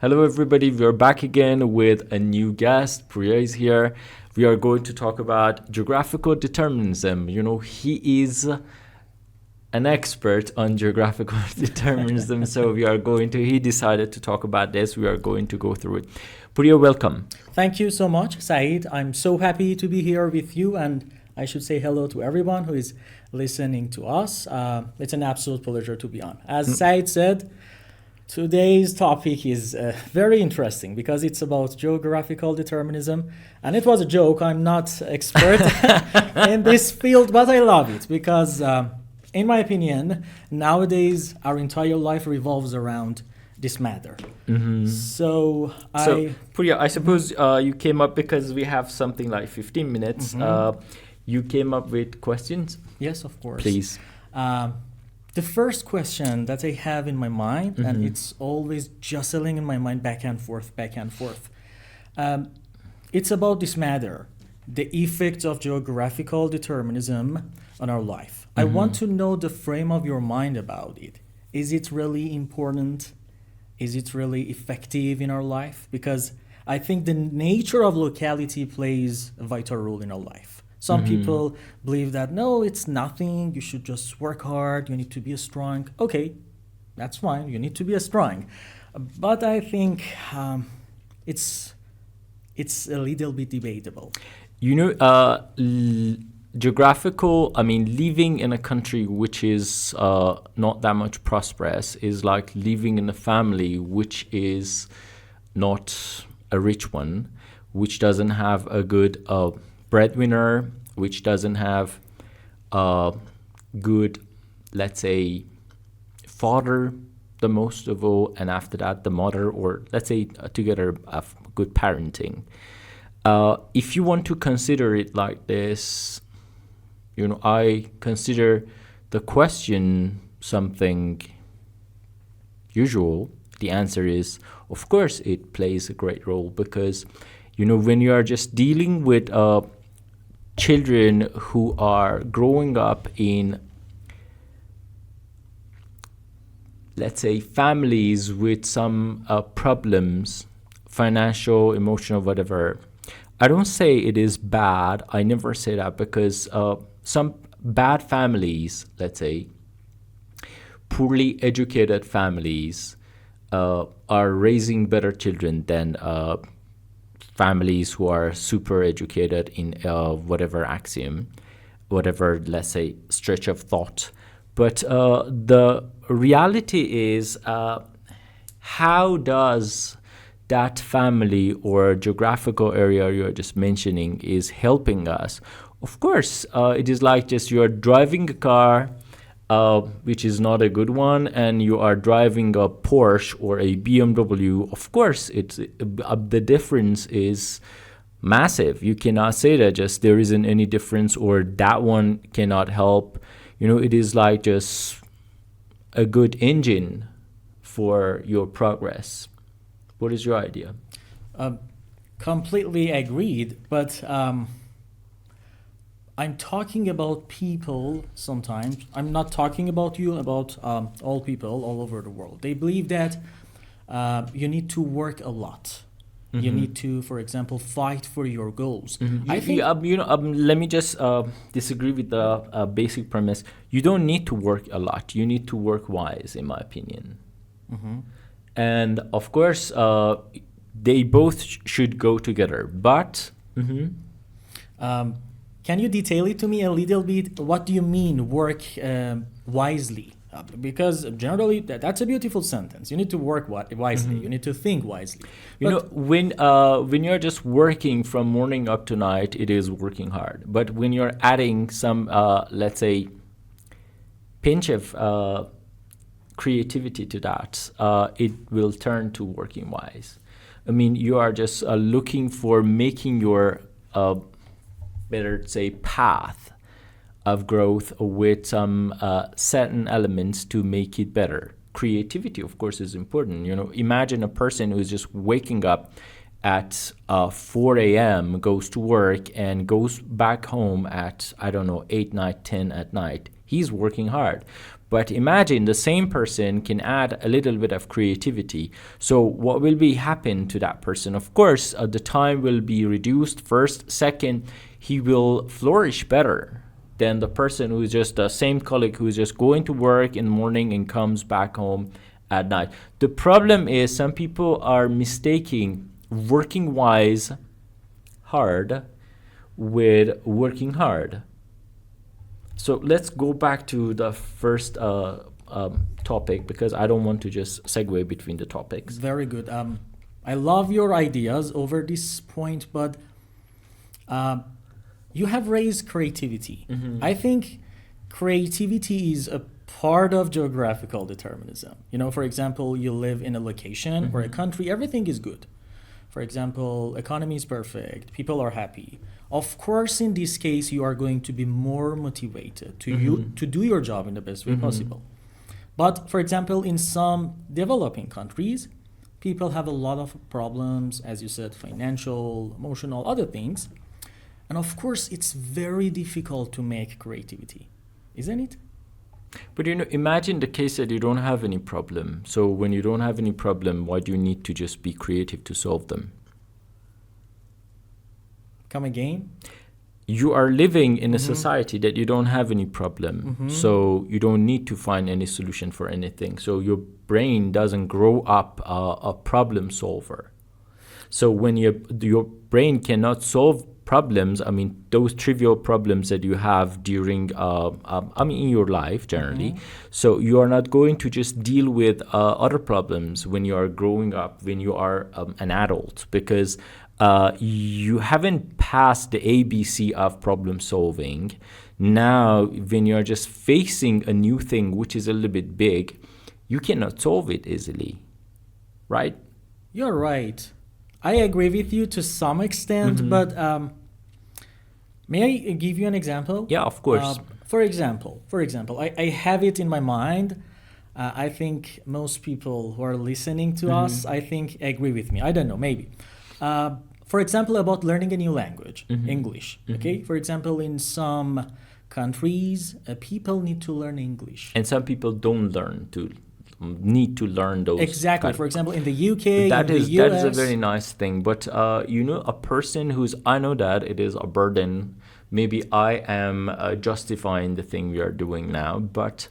Hello, everybody. We are back again with a new guest. Priya is here. We are going to talk about geographical determinism. He is an expert on geographical determinism. So he decided to talk about this. We are going to go through it. Priya, welcome. Thank you so much, Saeed. I'm so happy to be here with you, and I should say hello to everyone who is listening to us. It's an absolute pleasure to be on. As Saeed said, today's topic is very interesting because it's about geographical determinism. And it was a joke. I'm not expert in this field, but I love it because, in my opinion, nowadays our entire life revolves around this matter. So Priya, I suppose you came up because we have something like 15 minutes. You came up with questions? Yes, of course. Please. The first question that I have in my mind, and it's always jostling in my mind back and forth. It's about this matter, the effects of geographical determinism on our life. I want to know the frame of your mind about it. Is it really important? Is it really effective in our life? Because I think the nature of locality plays a vital role in our life. Some people believe that, no, it's nothing. You should just work hard. You need to be strong. Okay, that's fine. You need to be strong. But I think it's a little bit debatable. Living in a country which is not that much prosperous is like living in a family which is not a rich one, which doesn't have a good breadwinner, which doesn't have a good, let's say, father, the most of all, and after that the mother, or let's say together of good parenting. If you want to consider it like this, I consider the question something usual. The answer is, of course, it plays a great role because, when you are just dealing with children who are growing up in, let's say, families with some problems, financial, emotional, whatever. I don't say it is bad. I never say that because some bad families, let's say, poorly educated families, are raising better children than families who are super educated in whatever axiom, whatever, let's say, stretch of thought. But the reality is, how does that family or geographical area you're just mentioning is helping us? Of course, it is like just you're driving a car, which is not a good one, and you are driving a Porsche or a BMW. Of course, it's the difference is massive. You cannot say that just there isn't any difference or that one cannot help. It is like just a good engine for your progress. What is your idea? Completely agreed, but I'm talking about people sometimes. I'm not talking about you, about all people all over the world. They believe that you need to work a lot. You need to, for example, fight for your goals. I think let me just disagree with the basic premise. You don't need to work a lot. You need to work wise, in my opinion. And of course, they both should go together. But can you detail it to me a little bit? What do you mean work wisely? Because generally, that's a beautiful sentence. You need to work wisely. You need to think wisely. When you're just working from morning up to night, it is working hard. But when you're adding some, let's say, pinch of creativity to that, it will turn to working wise. You are just looking for making your better say path of growth with some certain elements to make it better. Creativity, of course, is important. Imagine a person who's just waking up at 4 a.m., goes to work, and goes back home at, 8, 9, 10 at night. He's working hard. But imagine the same person can add a little bit of creativity. So what will be happen to that person? Of course, the time will be reduced first. Second, he will flourish better than the person who is just the same colleague who is just going to work in the morning and comes back home at night. The problem is some people are mistaking working wise hard with working hard. So let's go back to the first topic, because I don't want to just segue between the topics. Very good. I love your ideas over this point, but you have raised creativity. I think creativity is a part of geographical determinism. For example, you live in a location or a country, everything is good. For example, economy is perfect, people are happy. Of course, in this case, you are going to be more motivated to do your job in the best way possible. But for example, in some developing countries, people have a lot of problems, as you said, financial, emotional, other things. And of course, it's very difficult to make creativity, isn't it? But imagine the case that you don't have any problem. So when you don't have any problem, why do you need to just be creative to solve them? Come again? You are living in a society that you don't have any problem. So you don't need to find any solution for anything. So your brain doesn't grow up a problem solver. So when your brain cannot solve problems, those trivial problems that you have during, in your life generally. So you are not going to just deal with other problems when you are growing up, when you are an adult, because you haven't passed the ABC of problem solving. Now, when you're just facing a new thing, which is a little bit big, you cannot solve it easily, right? You're right. I agree with you to some extent, but may I give you an example? Yeah, of course. For example, I have it in my mind. I think most people who are listening to us, I think, agree with me. I don't know, maybe. For example, about learning a new language, English. Okay. For example, in some countries, people need to learn English, and some people don't need to learn those. Exactly. For example, in the UK, that in the US. That is a very nice thing. But a person I know that it is a burden. Maybe I am justifying the thing we are doing now. But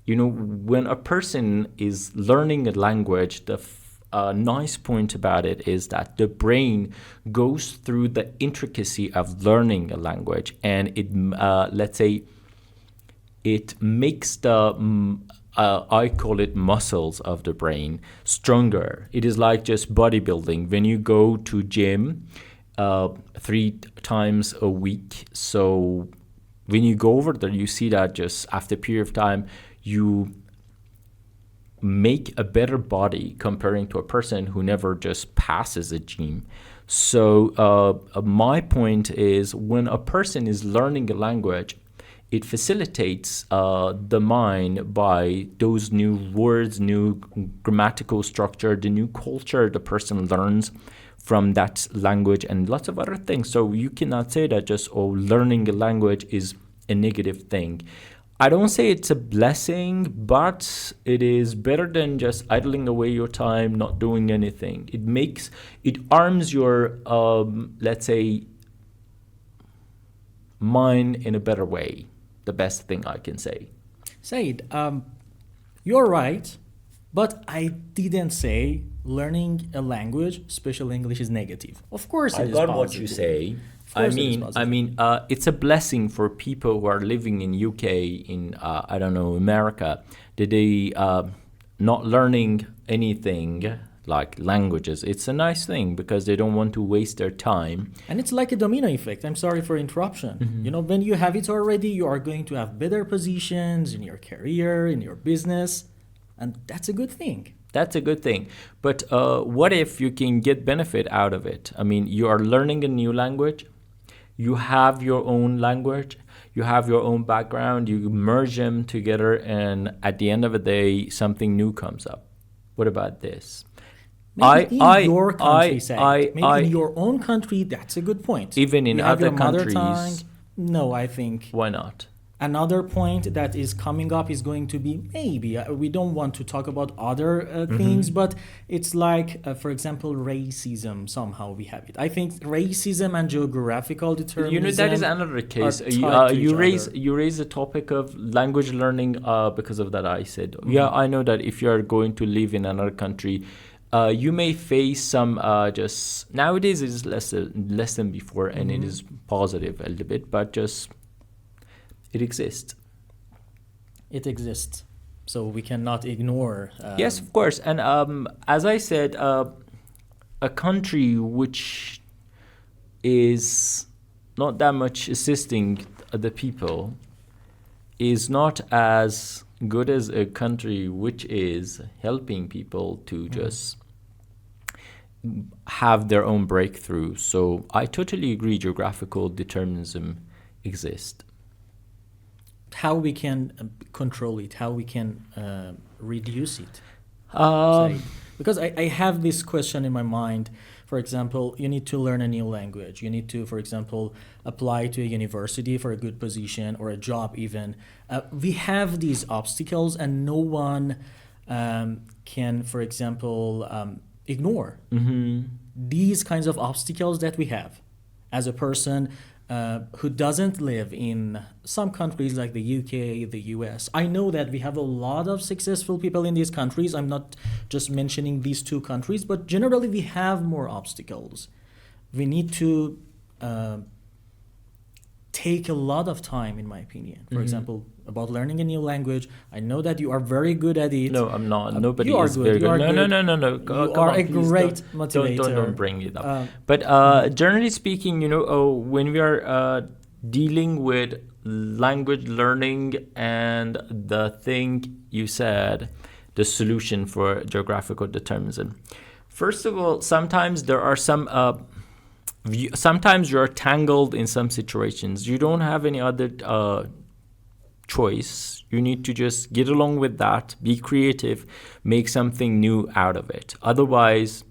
when a person is learning a language, the nice point about it is that the brain goes through the intricacy of learning a language, and it let's say it makes the I call it muscles of the brain stronger. It is like just bodybuilding. When you go to gym 3 times a week, so when you go over there, you see that just after a period of time, you make a better body comparing to a person who never just passes a gym. So my point is, when a person is learning a language, it facilitates the mind by those new words, new grammatical structure, the new culture the person learns from that language, and lots of other things. So you cannot say that just learning a language is a negative thing. I don't say it's a blessing, but it is better than just idling away your time, not doing anything. It arms your, let's say, mind in a better way. The best thing I can say. Said, you're right, but I didn't say learning a language, especially English, is negative. Of course, it is positive. I got what you say. It's a blessing for people who are living in UK, in America, that they not learning anything like languages. It's a nice thing because they don't want to waste their time. And it's like a domino effect. I'm sorry for interruption. When you have it already, you are going to have better positions in your career, in your business, and that's a good thing. That's a good thing. But what if you can get benefit out of it? You are learning a new language. You have your own language. You have your own background. You merge them together, and at the end of the day, something new comes up. What about this? Maybe in your country, in your own country, that's a good point. Even in other countries. No, I think. Why not? Another point that is coming up is going to be maybe we don't want to talk about other things, but it's like, for example, racism. Somehow we have it. I think racism and geographical determinism. That is another case. You raise the topic of language learning because of that. I said, yeah, I know that if you are going to live in another country, you may face some just nowadays it is less than before, and it is positive a little bit, but just. It exists. It exists. So we cannot ignore. Yes, of course. And as I said, a country which is not that much assisting the people is not as good as a country which is helping people to just have their own breakthrough. So I totally agree geographical determinism exists. How we can control it, how we can reduce it. Because I have this question in my mind. For example, you need to learn a new language. You need to, for example, apply to a university for a good position or a job even. We have these obstacles and no one can, for example, ignore these kinds of obstacles that we have. As a person who doesn't live in some countries like the UK, the US. I know that we have a lot of successful people in these countries. I'm not just mentioning these two countries, but generally we have more obstacles. We need to take a lot of time, in my opinion. For example, about learning a new language. I know that you are very good at it. No, I'm not. Nobody is very good. No. You are a great motivator. Don't bring it up. But generally speaking, when we are dealing with language learning and the thing you said, the solution for geographical determinism. First of all, sometimes there are some... sometimes you're tangled in some situations. You don't have any other choice. You need to just get along with that, be creative, make something new out of it. Otherwise,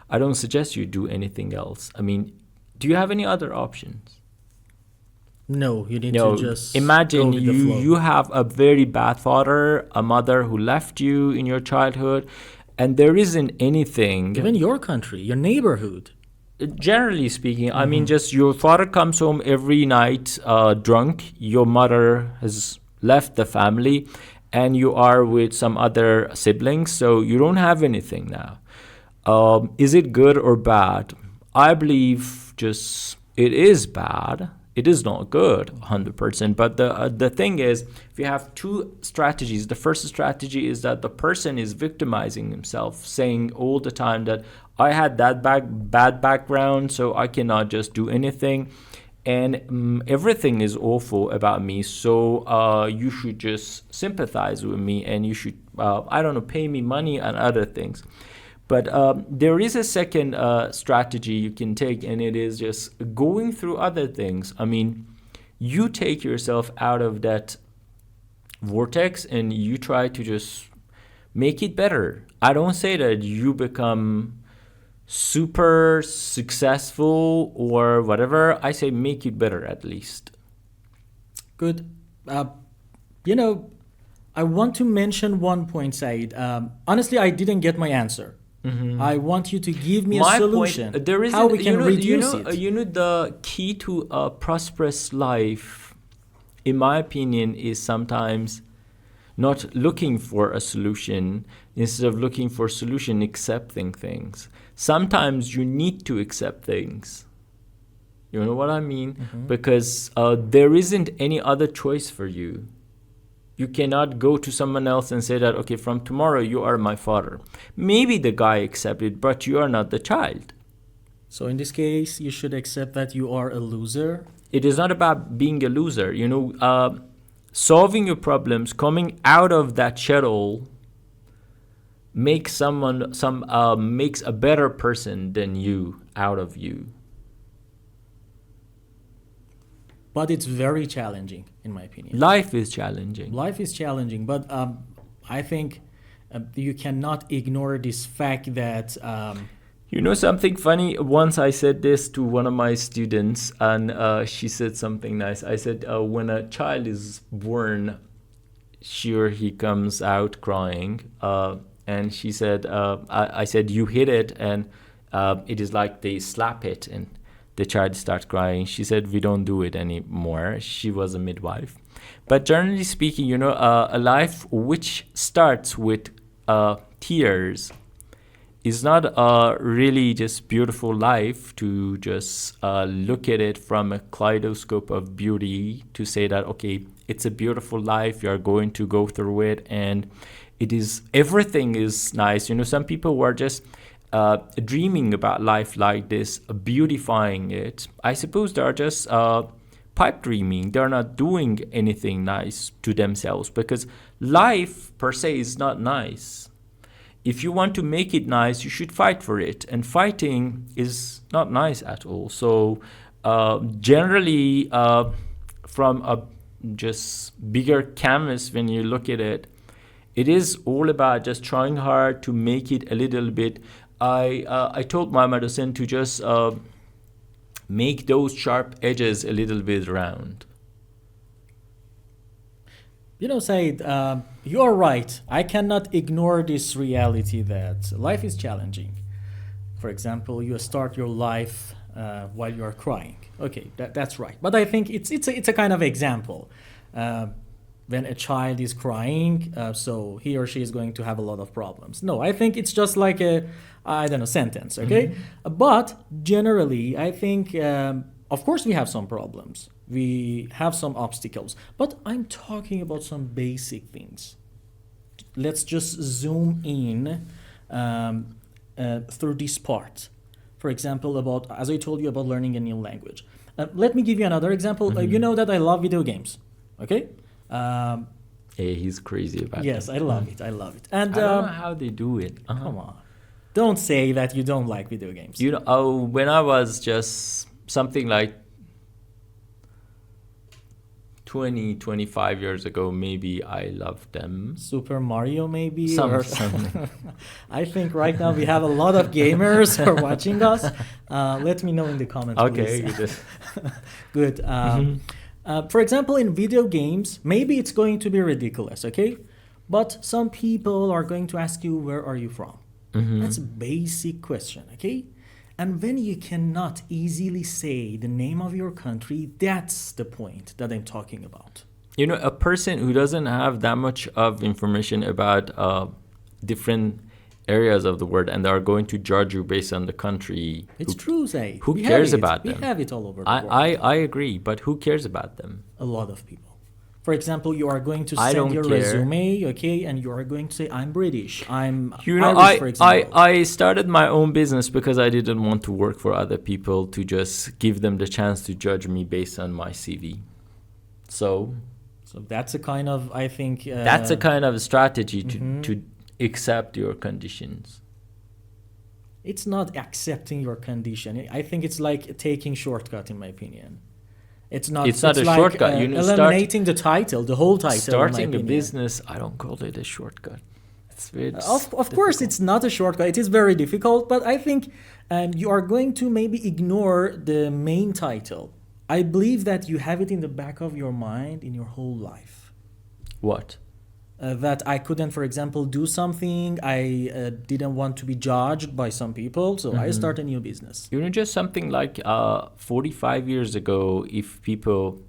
I don't suggest you do anything else. I mean, do you have any other options? No, you need to just imagine you have a very bad father, a mother who left you in your childhood, and there isn't anything. Even your country, your neighborhood. Generally speaking, I mean, just your father comes home every night drunk, your mother has left the family, and you are with some other siblings, so you don't have anything now. Is it good or bad? I believe just it is bad. It is not good 100%, but the thing is, if you have two strategies, the first strategy is that the person is victimizing himself, saying all the time that I had that bad background, so I cannot just do anything, and everything is awful about me, so you should just sympathize with me, and you should, pay me money and other things. But there is a second strategy you can take, and it is just going through other things. I mean, you take yourself out of that vortex and you try to just make it better. I don't say that you become super successful or whatever. I say make it better at least. Good. I want to mention one point, Said. Honestly, I didn't get my answer. I want you to give me a solution. How we can reduce it. The key to a prosperous life, in my opinion, is sometimes not looking for a solution. Instead of looking for a solution, accepting things. Sometimes you need to accept things. You know what I mean? Because there isn't any other choice for you. You cannot go to someone else and say that, okay, from tomorrow you are my father. Maybe the guy accepted, but you are not the child. So in this case, you should accept that you are a loser. It is not about being a loser. Solving your problems, coming out of that shell, makes makes a better person than you out of you. But it's very challenging, in my opinion. Life is challenging. But I think you cannot ignore this fact that You know something funny? Once I said this to one of my students, and she said something nice. I said, when a child is born, sure, he comes out crying. And she said, I said, you hit it, and it is like they slap it, and the child starts crying. She said, we don't do it anymore. She was a midwife. But generally speaking, a life which starts with tears is not a really just beautiful life to just look at it from a kaleidoscope of beauty to say that, okay, it's a beautiful life, you're going to go through it, and everything is nice. Some people were just dreaming about life like this, beautifying it. I suppose they're just pipe dreaming. They're not doing anything nice to themselves, because life per se is not nice. If you want to make it nice, you should fight for it. And fighting is not nice at all. So generally, from a just bigger canvas, when you look at it, it is all about just trying hard to make it a little bit. I told Muhammad Hussein to just make those sharp edges a little bit round. Said, you're right. I cannot ignore this reality that life is challenging. For example, you start your life while you're crying. Okay, that's right. But I think it's a kind of example. When a child is crying, so he or she is going to have a lot of problems. No, I think it's just like sentence, okay? Mm-hmm. But generally, I think, of course, we have some problems. We have some obstacles. But I'm talking about some basic things. Let's just zoom in through this part. For example, as I told you, about learning a new language. Let me give you another example. Mm-hmm. You know that I love video games, okay? Hey, he's crazy about it. Yes, I love it. And I don't know how they do it. Come on. Don't say that you don't like video games. When I was just something like 20, 25 years ago, maybe I loved them. Super Mario, maybe? Something. I think right now we have a lot of gamers who are watching us. Let me know in the comments, okay, please. Good. For example, in video games, maybe it's going to be ridiculous, okay? But some people are going to ask you, where are you from? Mm-hmm. That's a basic question, okay? And when you cannot easily say the name of your country, that's the point that I'm talking about. A person who doesn't have that much of information about different areas of the world, and they are going to judge you based on the country. It's true, Zaid. Who cares about them? We have it all over the world. I agree, but who cares about them? A lot of people. For example, you are going to send your resume, okay, and you are going to say, I'm British, I'm Irish, for example. I started my own business because I didn't want to work for other people, to just give them the chance to judge me based on my CV. So that's a kind of, I think... that's a kind of strategy to accept your conditions. It's not accepting your condition. I think it's like taking shortcut, in my opinion. It's not a like shortcut. Eliminating the title, the whole title. Starting a business, I don't call it a shortcut. Of course, it's not a shortcut. It is very difficult, but I think you are going to maybe ignore the main title. I believe that you have it in the back of your mind in your whole life. What? That I couldn't, for example, do something. I didn't want to be judged by some people, so I start a new business. Just something like 45 years ago, if people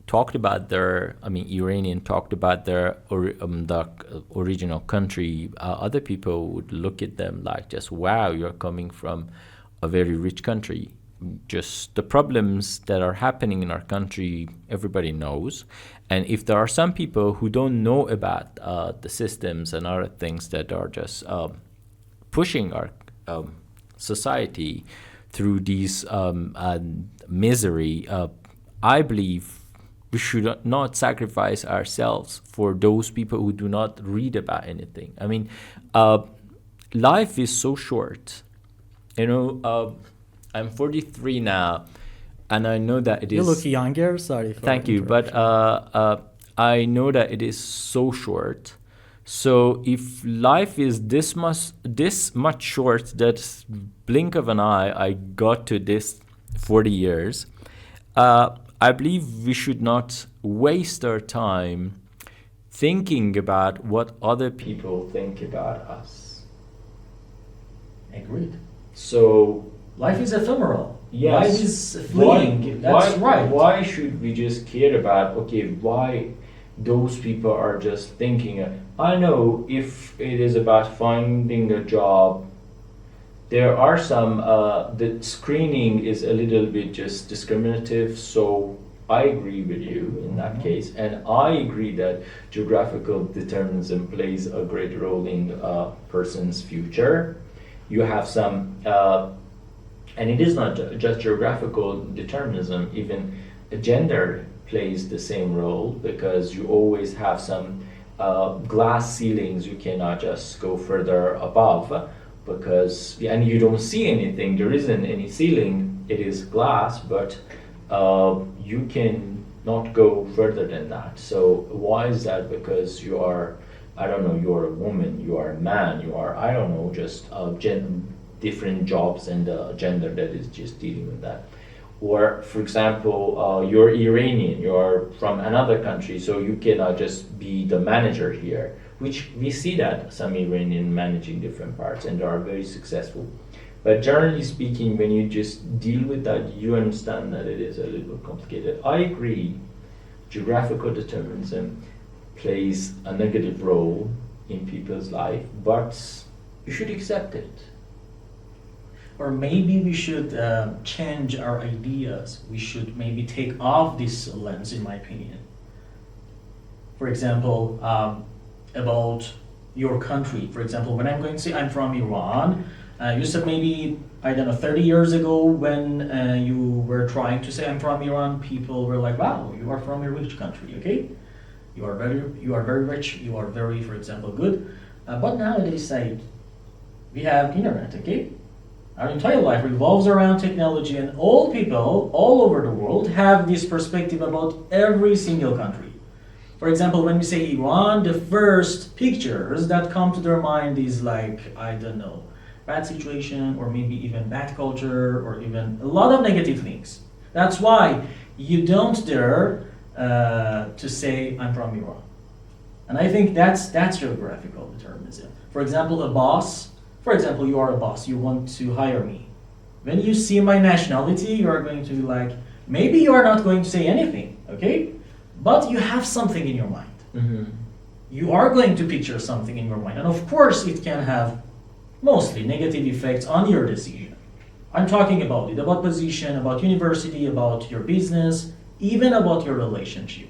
talked about Iranian talked about their the original country, other people would look at them like, just, wow, you're coming from a very rich country. Just the problems that are happening in our country, everybody knows. And if there are some people who don't know about the systems and other things that are just pushing our society through these misery, I believe we should not sacrifice ourselves for those people who do not read about anything. Life is so short. I'm 43 now, and I know that it is... You look younger, sorry. Thank you, but I know that it is so short. So if life is this much short that blink of an eye I got to this 40 years, I believe we should not waste our time thinking about what other people think about us. Agreed. So Life is ephemeral. yes, Life is fleeting. That's right. Why should we just care about why those people are just thinking? I know if it is about finding a job, there are some the screening is a little bit just discriminative. So I agree with you in that case, and I agree that geographical determinism plays a great role in a person's future. You have some. And it is not just geographical determinism, even gender plays the same role, because you always have some glass ceilings you cannot just go further above, and you don't see anything, there isn't any ceiling, it is glass, but you can not go further than that. So why is that? Because you are, I don't know, you are a woman, you are a man, you are, I don't know, just different jobs and gender that is just dealing with that. Or, for example, you're Iranian, you're from another country, so you cannot just be the manager here, which we see that some Iranian managing different parts and are very successful. But generally speaking, when you just deal with that, you understand that it is a little bit complicated. I agree, geographical determinism plays a negative role in people's life, but you should accept it. Or maybe we should change our ideas. We should maybe take off this lens, in my opinion. For example, about your country. For example, when I'm going to say I'm from Iran, you said maybe, I don't know, 30 years ago when you were trying to say I'm from Iran, people were like, wow, you are from a rich country, okay? You are very rich, you are very, for example, good. But nowadays, say, we have internet, okay? Our entire life revolves around technology, and all people all over the world have this perspective about every single country. For example, when we say Iran, the first pictures that come to their mind is like, I don't know, bad situation, or maybe even bad culture, or even a lot of negative things. That's why you don't dare to say, I'm from Iran. And I think that's geographical determinism. For example, a boss. For example, you are a boss, you want to hire me. When you see my nationality, you are going to be like, maybe you are not going to say anything, okay? But you have something in your mind. Mm-hmm. You are going to picture something in your mind. And of course, it can have mostly negative effects on your decision. I'm talking about it, about position, about university, about your business, even about your relationship.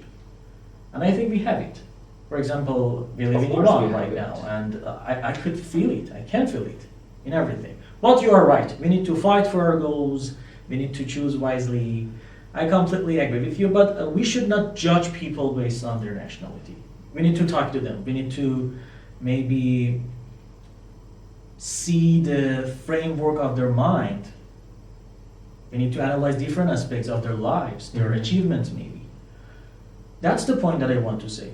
And I think we have it. For example, we live in Iran right now, and I could feel it. I can feel it in everything. But you are right. We need to fight for our goals. We need to choose wisely. I completely agree with you, but we should not judge people based on their nationality. We need to talk to them. We need to maybe see the framework of their mind. We need to analyze different aspects of their lives, their achievements maybe. That's the point that I want to say.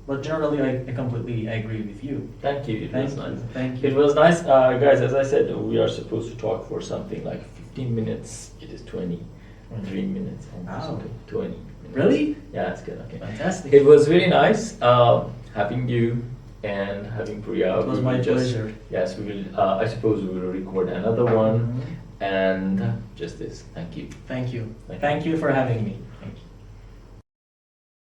But generally, I completely agree with you. Thank you. It was nice. Thank you. It was nice, guys. As I said, we are supposed to talk for something like 15 minutes. It is 23 minutes almost. Wow. Okay, 20 minutes. Really? Yeah, it's good. Okay. Fantastic. It was really nice having you and having Priya. It was my pleasure. Yes, we will. I suppose we will record another one. Mhm. And just this. Thank you. Thank you. Thank you. Thank you for having me.